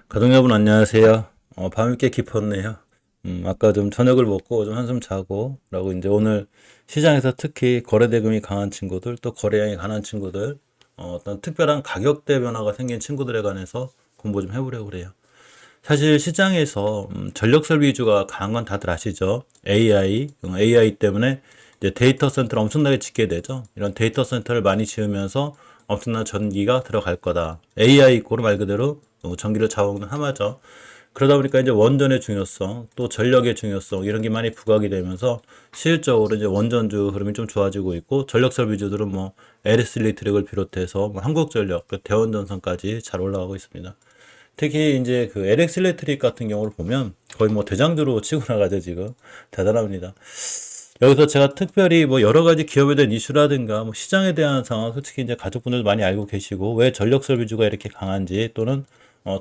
가족 여러분 안녕하세요. 밤이 꽤 깊었네요. 아까 좀 저녁을 먹고 좀 한숨 자고 라고 이제 오늘 시장에서 특히 거래 대금이 강한 친구들 또 거래량이 강한 친구들 어떤 특별한 가격대 변화가 생긴 친구들에 관해서 공부 좀 해보려고 그래요. 사실 시장에서 전력 설비 위주가 강한 건 다들 아시죠? AI 때문에 이제 데이터 센터를 엄청나게 짓게 되죠. 이런 데이터 센터를 많이 지으면서 엄청난 전기가 들어갈 거다. AI 고로 말 그대로 전기를 잡아먹는 하마죠. 그러다 보니까 이제 원전의 중요성, 또 전력의 중요성 이런 게 많이 부각이 되면서 실질적으로 이제 원전주 흐름이 좀 좋아지고 있고 전력 설비주들은 뭐 LS 일렉트릭을 비롯해서 뭐 한국전력, 그 대원전선까지 잘 올라가고 있습니다. 특히 이제 그 LX 일렉트릭 같은 경우를 보면 거의 뭐 대장주로 치고 나가죠, 지금. 대단합니다. 여기서 제가 특별히 뭐 여러 가지 기업에 대한 이슈라든가 뭐 시장에 대한 상황 솔직히 이제 가족분들도 많이 알고 계시고 왜 전력 설비주가 이렇게 강한지 또는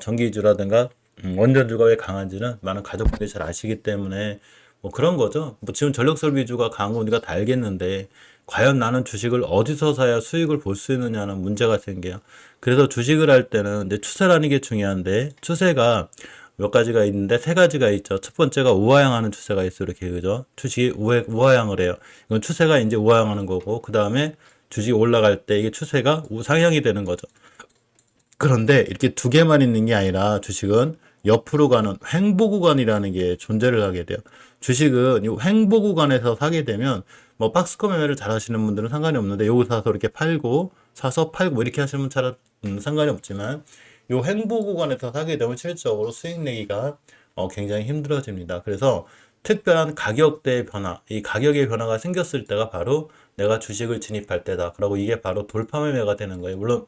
전기주라든가 원전주가 왜 강한지는 많은 가족분들이 잘 아시기 때문에 뭐 그런 거죠. 뭐 지금 전력 설비주가 강한 건 우리가 다 알겠는데 과연 나는 주식을 어디서 사야 수익을 볼 수 있느냐는 문제가 생겨요. 그래서 주식을 할 때는 이제 추세라는 게 중요한데 추세가 몇 가지가 있는데 세 가지가 있죠. 첫 번째가 우하향하는 추세가 있어 이렇게 그죠? 주식이 우하향을 해요. 이건 추세가 이제 우하향하는 거고 그 다음에 주식이 올라갈 때 이게 추세가 우상향이 되는 거죠. 그런데 이렇게 두 개만 있는 게 아니라 주식은 옆으로 가는 횡보 구간이라는 게 존재를 하게 돼요. 주식은 이 횡보 구간에서 사게 되면 뭐 박스권 매매를 잘 하시는 분들은 상관이 없는데 여기 사서 이렇게 팔고 사서 팔고 뭐 이렇게 하시는 분 잘 상관이 없지만 요 횡보 구간에서 사게 되면 실질적으로 수익 내기가 굉장히 힘들어집니다. 그래서 특별한 가격대의 변화, 이 가격의 변화가 생겼을 때가 바로 내가 주식을 진입할 때다. 그리고 이게 바로 돌파 매매가 되는 거예요. 물론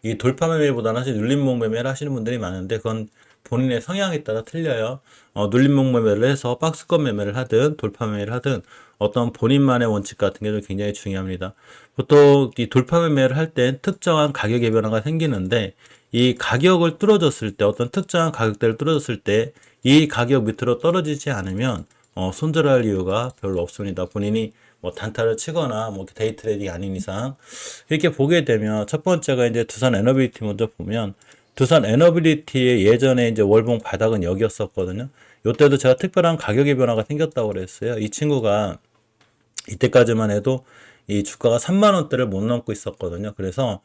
이 돌파 매매보다는 사실 눌림목 매매를 하시는 분들이 많은데 그건 본인의 성향에 따라 틀려요. 눌림목 매매를 해서 박스권 매매를 하든 돌파 매매를 하든 어떤 본인만의 원칙 같은 게 좀 굉장히 중요합니다. 보통 이 돌파 매매를 할 땐 특정한 가격의 변화가 생기는데 이 가격을 뚫어줬을 때 어떤 특정한 가격대를 뚫어줬을 때 이 가격 밑으로 떨어지지 않으면 손절할 이유가 별로 없습니다. 본인이 뭐 단타를 치거나 뭐 데이 트레이딩이 아닌 이상 이렇게 보게 되면 첫 번째가 이제 두산 에너빌리티 먼저 보면 두산 에너빌리티의 예전에 이제 월봉 바닥은 여기였었거든요. 이때도 제가 특별한 가격의 변화가 생겼다고 그랬어요. 이 친구가 이때까지만 해도 이 주가가 3만 원대를 못 넘고 있었거든요. 그래서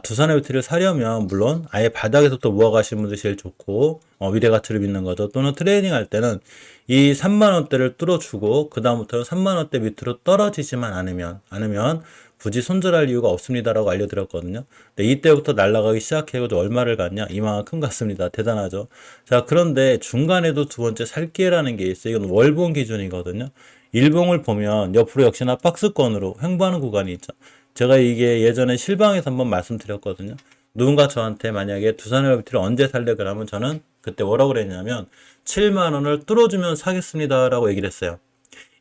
두산 에너빌리티를 사려면 물론 아예 바닥에서부터 모아가시는 분들이 제일 좋고 미래 가치를 믿는 거죠. 또는 트레이딩 할 때는 이 3만 원대를 뚫어주고 그 다음부터는 3만 원대 밑으로 떨어지지만 않으면 굳이 손절할 이유가 없습니다라고 알려드렸거든요. 근데 이때부터 날아가기 시작해가지고 얼마를 갔냐? 이만큼 갔습니다. 대단하죠. 자, 그런데 중간에도 두 번째 살 기회라는 게 있어요. 이건 월봉 기준이거든요. 일봉을 보면 옆으로 역시나 박스권으로 횡보하는 구간이 있죠. 제가 이게 예전에 실방에서 한번 말씀드렸거든요. 누군가 저한테 만약에 두산에너비티를 언제 살래 그러면 저는 그때 뭐라고 그랬냐면 7만 원을 뚫어주면 사겠습니다라고 얘기를 했어요.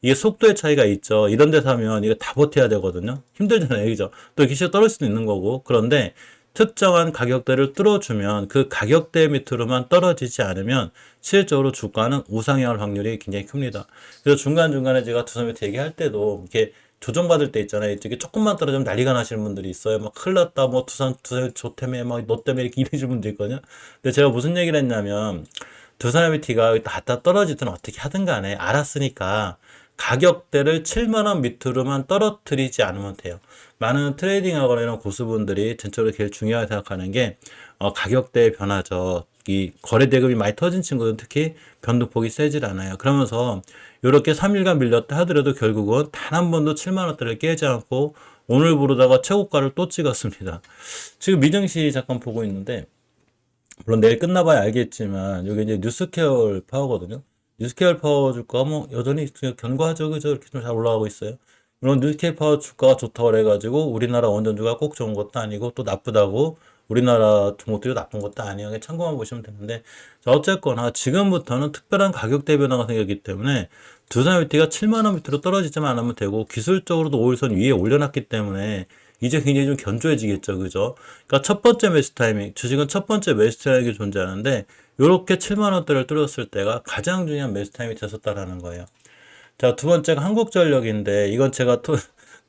이게 속도의 차이가 있죠. 이런 데 사면 이거 다 버텨야 되거든요. 힘들잖아요. 그죠? 또 기시가 떨어질 수도 있는 거고. 그런데 특정한 가격대를 뚫어주면 그 가격대 밑으로만 떨어지지 않으면 실질적으로 주가는 우상향할 확률이 굉장히 큽니다. 그래서 중간중간에 제가 두산메트 얘기할 때도 이렇게 조정받을 때 있잖아요. 이게 조금만 떨어지면 난리가 나시는 분들이 있어요. 막 큰일 났다. 뭐 두산 좋다며 막 너 때문에 이렇게 이러시는 분들 있거든요. 근데 제가 무슨 얘기를 했냐면 두산메트가 갖다 떨어지든 어떻게 하든 간에 알았으니까 가격대를 7만 원 밑으로만 떨어뜨리지 않으면 돼요. 많은 트레이딩 하거나 이런 고수분들이 전적으로 제일 중요하게 생각하는 게 가격대의 변화죠. 이 거래 대금이 많이 터진 친구들은 특히 변동폭이 세질 않아요. 그러면서 이렇게 3일간 밀렸다 하더라도 결국은 단 한 번도 7만 원대를 깨지 않고 오늘 부르다가 최고가를 또 찍었습니다. 지금 미증시 잠깐 보고 있는데 물론 내일 끝나봐야 알겠지만 여기 이제 뉴스케어 파워거든요. 뉴스케어 파워 주가 뭐 여전히 견고하죠, 그죠? 이렇게 좀 잘 올라가고 있어요. 물론 뉴스케어 파워 주가가 좋다고 해가지고 우리나라 원전주가 꼭 좋은 것도 아니고 또 나쁘다고 우리나라 종목들이 나쁜 것도 아니에요. 그냥 참고만 보시면 되는데 자, 어쨌거나 지금부터는 특별한 가격대 변화가 생겼기 때문에 두산유티가 7만 원 밑으로 떨어지지만 않으면 되고 기술적으로도 5일선 위에 올려놨기 때문에 이제 굉장히 좀 견조해지겠죠. 그죠? 그러니까 첫 번째 매수 타이밍, 주식은 첫 번째 매수 타이밍이 존재하는데 이렇게 7만 원대를 뚫었을 때가 가장 중요한 매수 타이밍이 됐었다라는 거예요. 자, 두 번째가 한국전력인데 이건 제가 또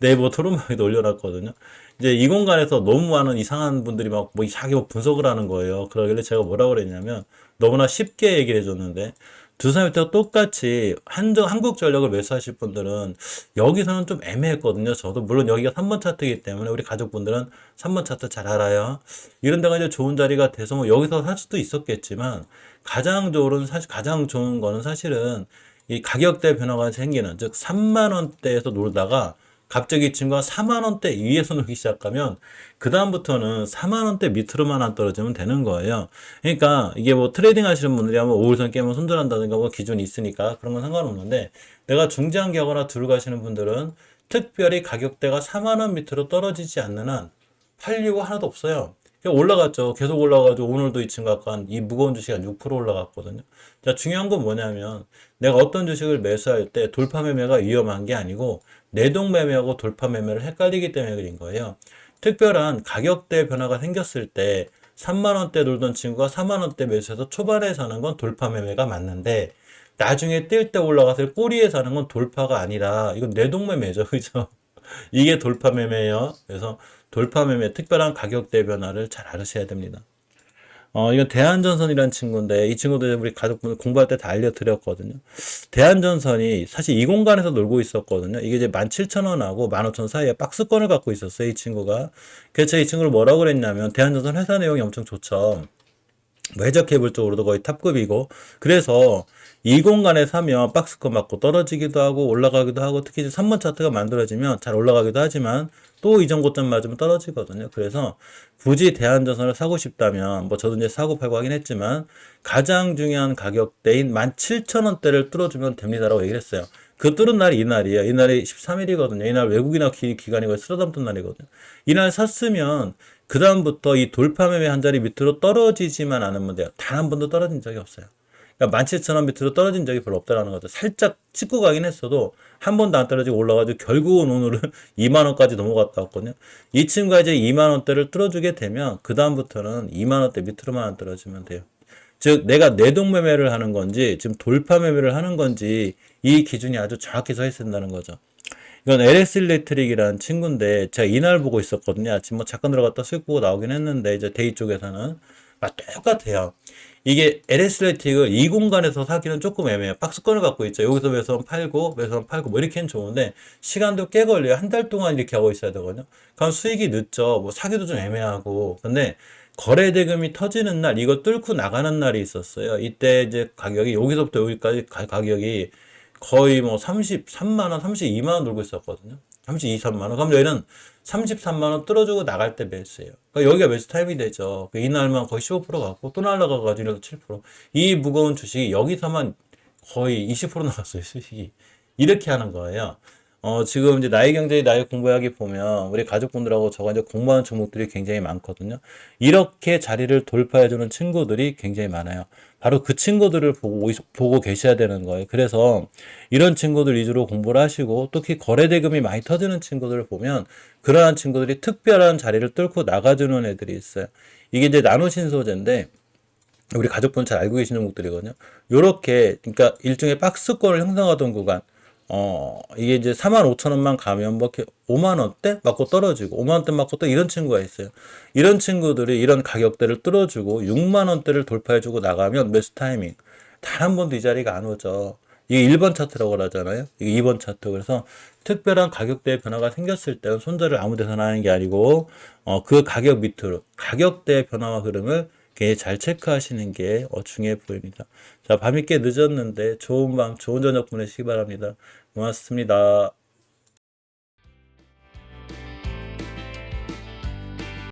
네이버 토론방에도 올려놨거든요. 이제 이 공간에서 너무 많은 이상한 분들이 막 뭐 자기 뭐 분석을 하는 거예요. 그러길래 제가 뭐라고 그랬냐면 너무나 쉽게 얘기를 해줬는데 두 사람이 또 똑같이 한국전력을 매수하실 분들은 여기서는 좀 애매했거든요. 저도 물론 여기가 3번 차트이기 때문에 우리 가족분들은 3번 차트 잘 알아요. 이런 데가 이제 좋은 자리가 돼서 뭐 여기서 살 수도 있었겠지만 가장 좋은 거는 사실은 이 가격대 변화가 생기는 즉 3만 원대에서 놀다가 갑자기 이 친구가 4만 원대 위에서 놀기 시작하면 그 다음부터는 4만 원대 밑으로만 안 떨어지면 되는 거예요. 그러니까 이게 뭐 트레이딩 하시는 분들이 하면 5일선 깨면 손절한다든가 뭐 기준이 있으니까 그런 건 상관없는데 내가 중장기하거나 두루 가시는 분들은 특별히 가격대가 4만 원 밑으로 떨어지지 않는 한 팔리고 하나도 없어요. 올라갔죠. 계속 올라가지고 오늘도 이 친구 아까 이 무거운 주식이 한 6% 올라갔거든요. 자, 중요한 건 뭐냐면 내가 어떤 주식을 매수할 때 돌파 매매가 위험한 게 아니고 내동 매매하고 돌파 매매를 헷갈리기 때문에 그린 거예요. 특별한 가격대 변화가 생겼을 때 3만 원대 놀던 친구가 4만 원대 매수해서 초반에 사는 건 돌파 매매가 맞는데 나중에 뛸 때 올라가서 꼬리에 사는 건 돌파가 아니라 이건 내동 매매죠. 그죠? 이게 돌파 매매예요. 그래서 돌파 매매 특별한 가격대 변화를 잘 알으셔야 됩니다. 이건 대한전선이라는 친구인데 이 친구도 우리 가족분들 공부할 때 다 알려드렸거든요. 대한전선이 사실 이 공간에서 놀고 있었거든요. 이게 이제 17,000원하고 15,000원 사이에 박스권을 갖고 있었어요. 이 친구가. 그래서 제가 이 친구를 뭐라고 그랬냐면 대한전선 회사 내용이 엄청 좋죠. 뭐 해저 케이블 쪽으로도 거의 탑급이고 그래서 이 공간에 사면 박스권 맞고 떨어지기도 하고 올라가기도 하고 특히 이제 3번 차트가 만들어지면 잘 올라가기도 하지만 또 이전 고점 맞으면 떨어지거든요. 그래서 굳이 대한전선을 사고 싶다면 뭐 저도 이제 사고 팔고 하긴 했지만 가장 중요한 가격대인 17,000원대를 뚫어주면 됩니다라고 얘기를 했어요. 그 뚫은 날이 이날이에요. 이날이 13일이거든요. 이날 외국인하고 기관이 거의 쓸어담던 날이거든요. 이날 샀으면 그 다음부터 이 돌파 매매 한 자리 밑으로 떨어지지만 않으면 돼요. 단 한 번도 떨어진 적이 없어요. 그러니까 17,000원 밑으로 떨어진 적이 별로 없다라는 거죠. 살짝 찍고 가긴 했어도 한 번도 안 떨어지고 올라가지고 결국은 오늘은 2만 원까지 넘어갔다 왔거든요. 이 친구가 이제 2만 원대를 뚫어주게 되면 그 다음부터는 2만 원대 밑으로만 안 떨어지면 돼요. 즉 내가 내동 매매를 하는 건지 지금 돌파 매매를 하는 건지 이 기준이 아주 정확히 서 있어야 된다는 거죠. 이건 LS 일렉트릭이라는 친구인데 제가 이날 보고 있었거든요. 아침 뭐 잠깐 들어갔다 수익 보고 나오긴 했는데 이제 데이 쪽에서는 똑같아요. 이게 LS 일렉트릭을 이 공간에서 사기는 조금 애매해요. 박스권을 갖고 있죠. 여기서 매수하면 팔고 매수하면 팔고 뭐 이렇게는 좋은데 시간도 꽤 걸려요. 한 달 동안 이렇게 하고 있어야 되거든요. 그럼 수익이 늦죠. 뭐 사기도 좀 애매하고. 근데 거래 대금이 터지는 날 이거 뚫고 나가는 날이 있었어요. 이때 이제 가격이 여기서부터 여기까지 가격이 거의 뭐 33만 원, 32만 원 놀고 있었거든요. 32, 3만 원. 그럼 저희는 33만 원 뚫어주고 나갈 때 매수해요. 그러니까 여기가 매수 타임이 되죠. 이날만 거의 15% 갖고 또 날라가가지고 이래서 7%. 이 무거운 주식이 여기서만 거의 20% 나갔어요, 수익이. 이렇게 하는 거예요. 지금 이제 나의 경제, 나의 공부하기 보면 우리 가족분들하고 저가 이제 공부하는 종목들이 굉장히 많거든요. 이렇게 자리를 돌파해주는 친구들이 굉장히 많아요. 바로 그 친구들을 보고 계셔야 되는 거예요. 그래서 이런 친구들 위주로 공부를 하시고 특히 거래 대금이 많이 터지는 친구들을 보면 그러한 친구들이 특별한 자리를 뚫고 나가주는 애들이 있어요. 이게 이제 나노신소재인데 우리 가족분 잘 알고 계시는 종목들이거든요. 요렇게 그러니까 일종의 박스권을 형성하던 구간 이게 이제 45,000원만 가면 뭐 이렇게 5만 원대 맞고 떨어지고 5만 원대 맞고 또 이런 친구가 있어요. 이런 친구들이 이런 가격대를 뚫어주고 6만 원대를 돌파해주고 나가면 매수 타이밍 단 한 번도 이 자리가 안 오죠. 이게 1번 차트라고 하잖아요. 이게 2번 차트. 그래서 특별한 가격대의 변화가 생겼을 때는 손절을 아무 데서나 하는 게 아니고 그 가격 밑으로 가격대의 변화와 흐름을 굉장히 잘 체크하시는 게 중요해 보입니다. 자, 밤이 꽤 늦었는데 좋은 밤, 좋은 저녁 보내시기 바랍니다. 고맙습니다.